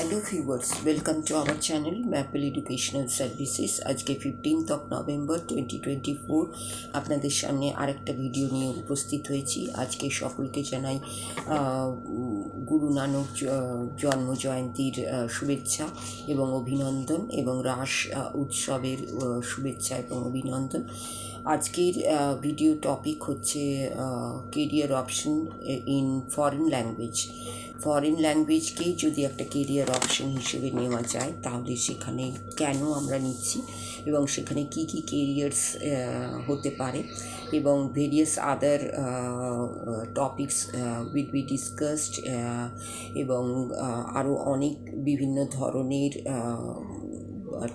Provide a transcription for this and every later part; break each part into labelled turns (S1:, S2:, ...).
S1: Hello viewers, welcome to our channel maple educational services. আজকে 15 November 2024 আপনাদের সামনে আরেকটা ভিডিও নিয়ে উপস্থিত হয়েছি। আজকে সকলকে জানাই গুরু নানক জন্ম জয়ন্তীর শুভেচ্ছা এবং অভিনন্দন, এবং রাস উৎসবের শুভেচ্ছা এবং অভিনন্দন। আজকের ভিডিও টপিক হচ্ছে career option in foreign language. Foreign ল্যাঙ্গুয়েজকে যদি একটা কেরিয়ার অপশন হিসেবে নেওয়া যায়, তাহলে সেখানে কেন আমরা নিচ্ছি এবং সেখানে কি কি কেরিয়ার্স হতে পারে, এবং various other topics will be discussed, এবং আরও অনেক বিভিন্ন ধরনের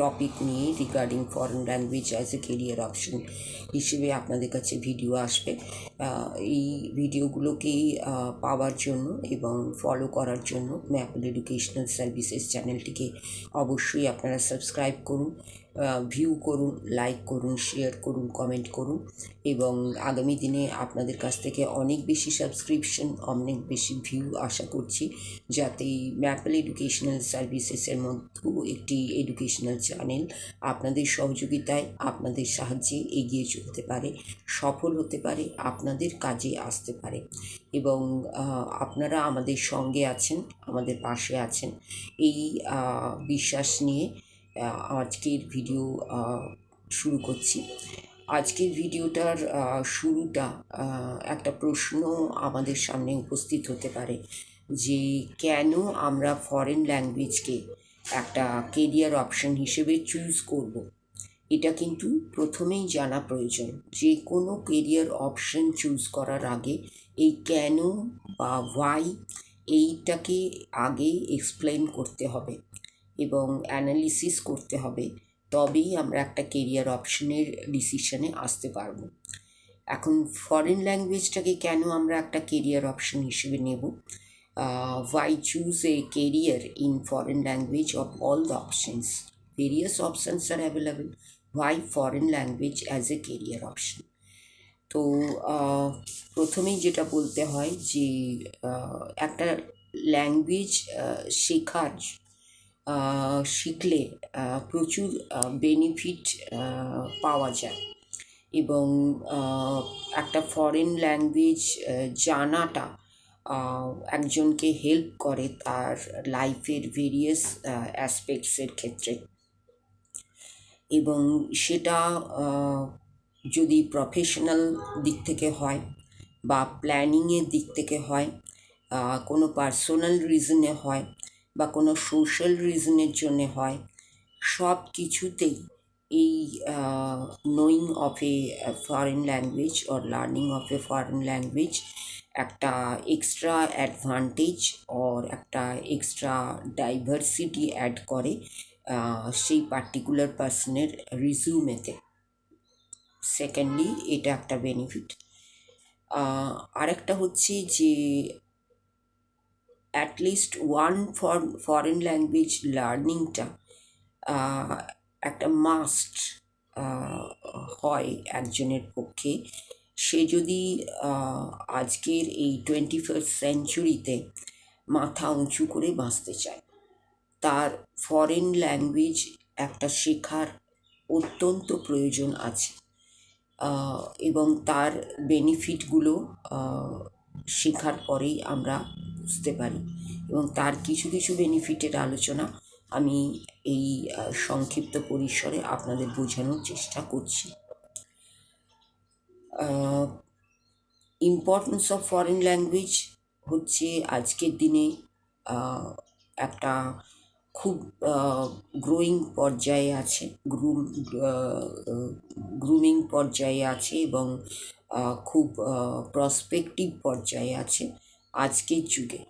S1: টপিক নিয়ে regarding foreign language as a career option হিসেবে আপনাদের কাছে ভিডিও আসবে। এই ভিডিওগুলোকেই পাওয়ার জন্য এবং ফলো করার জন্য ম্যাপল এডুকেশনাল সার্ভিসেস চ্যানেলটিকে অবশ্যই আপনারা সাবস্ক্রাইব করুন, ভিউ করুন, লাইক করুন, শেয়ার করুন, কমেন্ট করুন, এবং আগামী দিনে আপনাদের কাছ থেকে অনেক বেশি সাবস্ক্রিপশন, অনেক বেশি ভিউ আশা করছি, যাতে ম্যাপল এডুকেশনাল সার্ভিসেসের মধ্যেও একটি এডুকেশনাল চ্যানেল আপনাদের সহযোগিতায়, আপনাদের সাহায্যে এগিয়ে চলতে পারে, সফল হতে পারে, আপনাদের কাজে আসতে পারে, এবং আপনারা আমাদের সঙ্গে আছেন, আমাদের পাশে আছেন, এই বিশ্বাস নিয়ে আজকের ভিডিও শুরু করছি। আজকের ভিডিওটার শুরুটা একটা প্রশ্ন আমাদের সামনে উপস্থিত হতে পারে যে কেন আমরা ফরেন ল্যাঙ্গুয়েজকে একটা কেরিয়ার অপশন হিসেবে চুজ করব। এটা কিন্তু প্রথমেই জানা প্রয়োজন। যে কোনো কেরিয়ার অপশন চুজ করার আগে এই কেন বা ওয়াই এইটাকে আগে এক্সপ্লেন করতে হবে এবং অ্যানালিসিস করতে হবে, তবেই আমরা একটা কেরিয়ার অপশনের ডিসিশনে আসতে পারবো। এখন ফরেন ল্যাঙ্গুয়েজটাকে কেন আমরা একটা কেরিয়ার অপশন হিসেবে নেব? Why choose a career in foreign language of all the options? Various options are available. Why foreign language as a career option? তো প্রথমেই যেটা বলতে হয় যে একটা ল্যাঙ্গুয়েজ শিখলে প্রচুর বেনিফিট পাওয়া যায়, এবং একটা ফরেন ল্যাঙ্গুয়েজ জানাটা একজনকে হেল্প করে তার লাইফের ভেরিয়াস অ্যাসপেক্টসের ক্ষেত্রে, এবং সেটা যদি প্রফেশনাল দিক থেকে হয় বা প্ল্যানিংয়ের দিক থেকে হয়, কোনো পার্সোনাল রিজনে হয় বা কোনো সোশ্যাল রিজনের জন্যে হয়, সব কিছুতেই এই knowing of A foreign language or learning of A foreign language একটা এক্সট্রা অ্যাডভান্টেজ অর একটা এক্সট্রা ডাইভার্সিটি অ্যাড করে সেই পার্টিকুলার পার্সনের রিজিউমেতে। সেকেন্ডলি এটা একটা বেনিফিট। আরেকটা হচ্ছে যে অ্যাটলিস্ট ওয়ান ফরেন ল্যাঙ্গুয়েজ লার্নিংটা একটা মাস্ট হয় একজনের পক্ষে। সে যদি আজকের এই 21st সেঞ্চুরিতে মাথা উঁচু করে বাঁচতে চায়, তার ফরেন ল্যাঙ্গুয়েজ একটা শেখার অত্যন্ত প্রয়োজন আছে, এবং তার বেনিফিটগুলো শেখার পরেই আমরা বুঝতে পারি, এবং তার কিছু কিছু বেনিফিটের আলোচনা আমি এই সংক্ষিপ্ত পরিসরে আপনাদের বোঝানোর চেষ্টা করছি। ইম্পর্টেন্স অফ ফরেন ল্যাঙ্গুয়েজ হচ্ছে আজকের দিনে একটা খুব গ্রোয়িং পর্যায়ে আছে, গ্রুমিং পর্যায়ে আছে, এবং খুব প্রসপেক্টিভ পর্যায়ে আছে আজকের যুগে,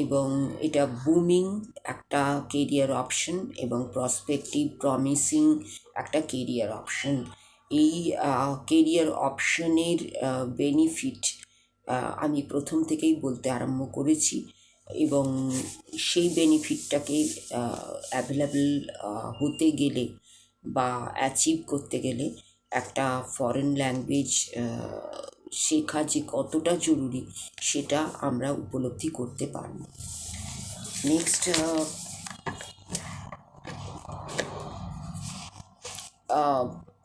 S1: এবং এটা বুমিং একটা কেরিয়ার অপশন এবং প্রসপেক্টিভ প্রমিসিং একটা কেরিয়ার অপশন। এই কেরিয়ার অপশনের বেনিফিট আমি প্রথম থেকেই বলতে আরম্ভ করেছি, এবং সেই বেনিফিটটাকে অ্যাভেলেবল হতে গেলে বা অ্যাচিভ করতে গেলে একটা ফরেন ল্যাঙ্গুয়েজ শেখা যে কতটা জরুরি সেটা আমরা উপলব্ধি করতে পারব। নেক্সট,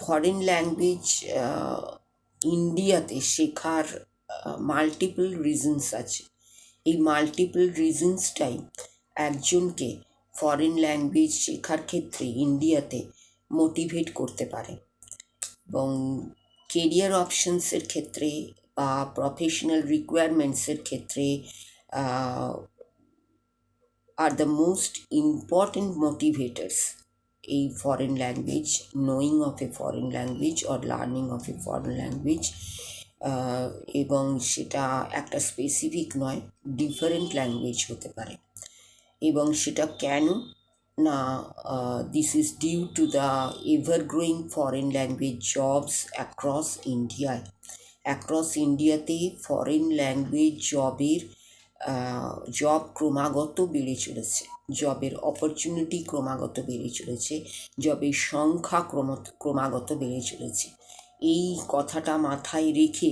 S1: ফরেন ল্যাঙ্গুয়েজ ইন্ডিয়াতে শেখার মাল্টিপল রিজনস আছে। এই মাল্টিপল রিজনসটাই একজনকে ফরেন ল্যাঙ্গুয়েজ শেখার ক্ষেত্রে ইন্ডিয়াতে মোটিভেট করতে পারে, এবং কেরিয়ার অপশনসের ক্ষেত্রে বা প্রফেশনাল রিকোয়ারমেন্টসের ক্ষেত্রে are the most important motivators. A foreign language, knowing of a foreign language or learning of a foreign language, এবং সেটা একটা স্পেসিফিক নয়, ডিফারেন্ট ল্যাঙ্গুয়েজ হতে পারে। এবং সেটা কেন না, this is due to the ever growing foreign language jobs across ইন্ডিয়ায়। অ্যাক্রস ইন্ডিয়াতে ফরেন ল্যাঙ্গুয়েজ জব ক্রমাগত বেড়ে চলেছে, জবের অপরচুনিটি ক্রমাগত বেড়ে চলেছে, জবের সংখ্যা ক্রমাগত বেড়ে চলেছে। এই কথাটা মাথায় রেখে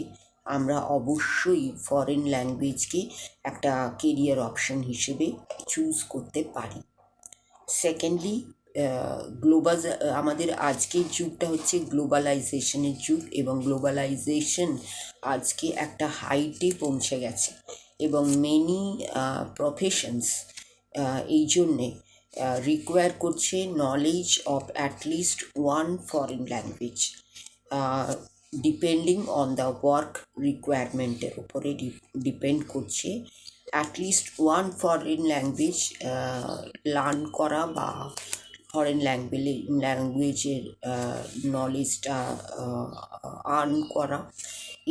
S1: আমরা অবশ্যই ফরেন ল্যাঙ্গুয়েজকে একটা কেরিয়ার অপশন হিসেবে চুজ করতে পারি। সেকেন্ডলি, আমাদের আজকের যুগটা হচ্ছে গ্লোবালাইজেশনের যুগ, এবং গ্লোবালাইজেশন আজকে একটা হাইটে পৌঁছে গেছে, এবং মেনি প্রফেশনস এই জন্যে রিকোয়ার করছে knowledge of at least one foreign language, depending on the work রিকোয়ারমেন্টের উপরে ডিপেন্ড করছে। At least one foreign language learn করা বা ফরেন ল্যাঙ্গুয়েজের নলেজটা আর্ন করা,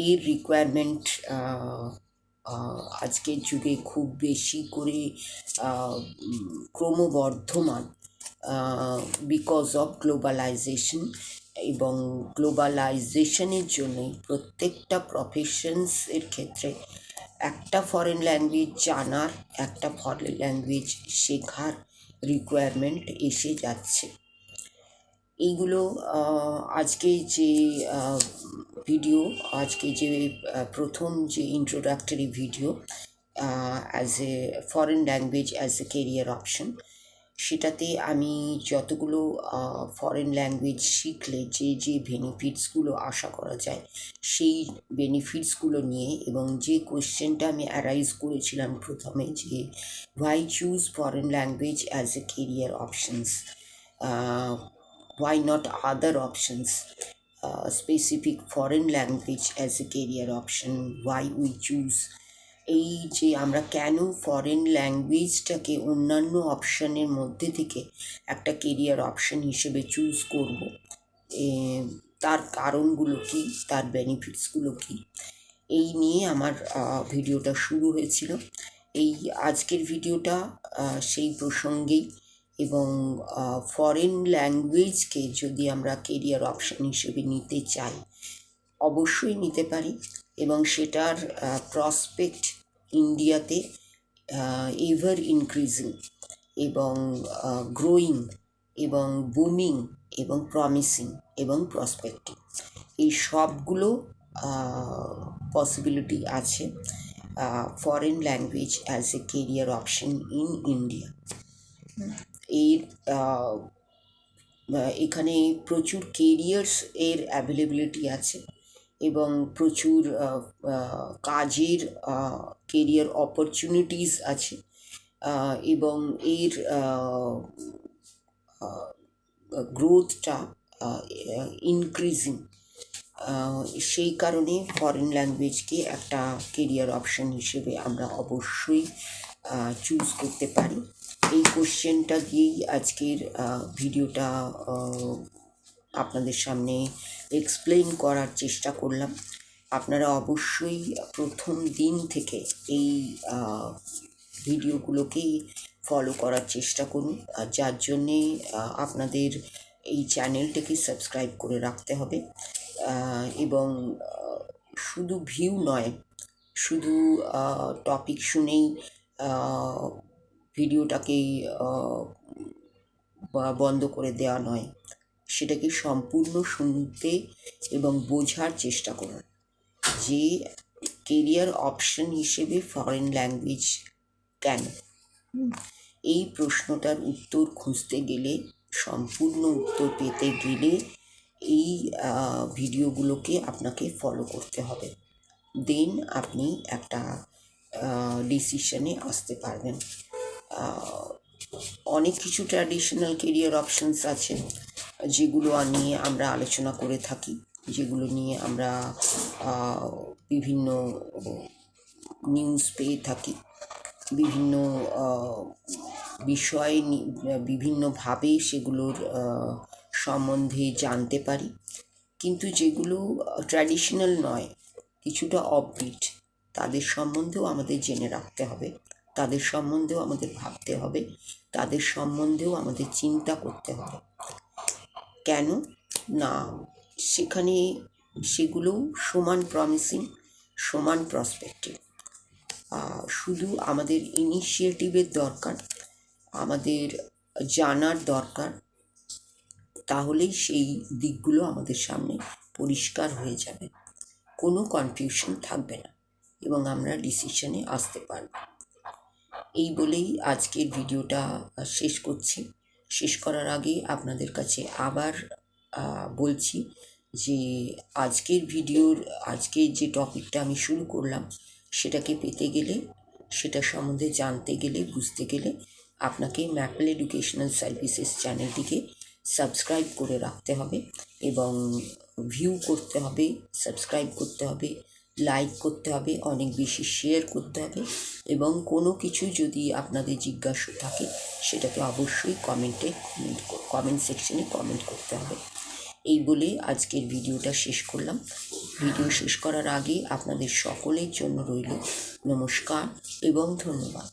S1: এর রিকোয়ারমেন্ট আজকের যুগে খুব বেশি করে ক্রমবর্ধমান বিকজ অফ গ্লোবালাইজেশন। এবং গ্লোবালাইজেশনের জন্যই প্রত্যেকটা প্রফেশনসের ক্ষেত্রে একটা ফরেন ল্যাঙ্গুয়েজ জানার, একটা ফরেন ল্যাঙ্গুয়েজ শেখার রিকোয়ারমেন্ট এসে যাচ্ছে। এইগুলো আজকে যে ভিডিও, আজকে যে প্রথম যে introductory video as a foreign language as a career option, সেটাতে আমি যতগুলো ফরেন ল্যাঙ্গুয়েজ শিখলে যে বেনিফিটসগুলো আশা করা যায় সেই বেনিফিটসগুলো নিয়ে, এবং যে কোয়েশ্চেনটা আমি অ্যারাইজ করেছিলাম প্রথমে, যে why choose foreign language as a career options, why not other options, specific foreign language as a career option, why we choose, এই যে আমরা কেন ফরেন ল্যাঙ্গুয়েজটাকে অন্যান্য অপশানের মধ্যে থেকে একটা কেরিয়ার অপশন হিসেবে চুজ করব, তার কারণগুলো কী, তার বেনিফিটসগুলো কী, এই নিয়ে আমার ভিডিওটা শুরু হয়েছিল। এই আজকের ভিডিওটা সেই প্রসঙ্গেই, এবং ফরেন ল্যাঙ্গুয়েজকে যদি আমরা কেরিয়ার অপশন হিসেবে নিতে চাই অবশ্যই নিতে পারি, এবং সেটার প্রসপেক্ট ইন্ডিয়াতে এভার ইনক্রিজিং এবং গ্রোয়িং এবং বুমিং এবং প্রমিসিং এবং প্রসপেক্টিং, এই সবগুলো পসিবিলিটি আছে foreign language as a career option in India. এর এখানে প্রচুর কেরিয়ার্স এর অ্যাভেলেবিলিটি আছে, এবং প্রচুর কাজের কেরিয়ার অপরচুনিটিস আছে, এবং এর গ্রোথটা ইনক্রিজিং। সেই কারণে ফরেন ল্যাঙ্গুয়েজকে একটা কেরিয়ার অপশন হিসেবে আমরা অবশ্যই চুজ করতে পারি। এই কোশ্চেনটা দিয়েই আজকের ভিডিওটা আপনাদের সামনে এক্সপ্লেন করার চেষ্টা করলাম। আপনারা অবশ্যই প্রথম দিন থেকে এই ভিডিওগুলোকেই ফলো করার চেষ্টা করুন, যার জন্যে আপনাদের এই চ্যানেলটাকে সাবস্ক্রাইব করে রাখতে হবে, এবং শুধু ভিউ নয়, শুধু টপিক শুনেই ভিডিওটাকে বন্ধ করে দেওয়া নয়, সেটাকে সম্পূর্ণ শুনতে এবং বোঝার চেষ্টা করুন যে কেরিয়ার অপশন হিসেবে ফরেন ল্যাঙ্গুয়েজ কেন। এই প্রশ্নটার উত্তর খুঁজতে গেলে, সম্পূর্ণ উত্তর পেতে গেলে এই ভিডিওগুলোকে আপনাকে ফলো করতে হবে, দেন আপনি একটা ডিসিশনে আসতে পারবেন। অনেক কিছু ট্র্যাডিশনাল কেরিয়ার অপশনস আছে যেগুলো নিয়ে আমরা আলোচনা করে থাকি, যেগুলো নিয়ে আমরা বিভিন্ন নিউজ পেয়ে থাকি, বিভিন্ন বিষয় বিভিন্নভাবে সেগুলোর সম্বন্ধে জানতে পারি। কিন্তু যেগুলো ট্র্যাডিশনাল নয়, কিছুটা অফবিট, তাদের সম্বন্ধেও আমাদের জেনে রাখতে হবে, তাদের সম্বন্ধেও আমাদের ভাবতে হবে, তাদের সম্বন্ধেও আমাদের চিন্তা করতে হবে। কেন না, সেখানে সেগুলোও সমান প্রমিসিং, সমান প্রসপেক্টিভ। শুধু আমাদের ইনিশিয়েটিভের দরকার, আমাদের জানার দরকার, তাহলেই সেই দিকগুলো আমাদের সামনে পরিষ্কার হয়ে যাবে, কোনো কনফিউশন থাকবে না এবং আমরা ডিসিশনে আসতে পারব। এই বলেই আজকের ভিডিওটা শেষ করছি। শেষ করার আগে আপনাদের কাছে আবার বলছি যে আজকের যে টপিকটা আমি শুরু করলাম, সেটাকে পেতে গেলে, সেটা সম্বন্ধে জানতে গেলে, বুঝতে গেলে আপনাকে ম্যাপল এডুকেশনাল সার্ভিসেস চ্যানেলটিকে সাবস্ক্রাইব করে রাখতে হবে এবং ভিউ করতে হবে, সাবস্ক্রাইব করতে হবে, লাইক করতে হবে, অনেক বেশি শেয়ার করতে হবে এবং কোনো কিছু যদি আপনাদের জিজ্ঞাসা থাকে সেটাকে অবশ্যই কমেন্ট সেকশনে কমেন্ট করতে হবে। এই বলে আজকের ভিডিওটা শেষ করলাম। ভিডিও শেষ করার আগে আপনাদের সকলের জন্য রইল নমস্কার এবং ধন্যবাদ।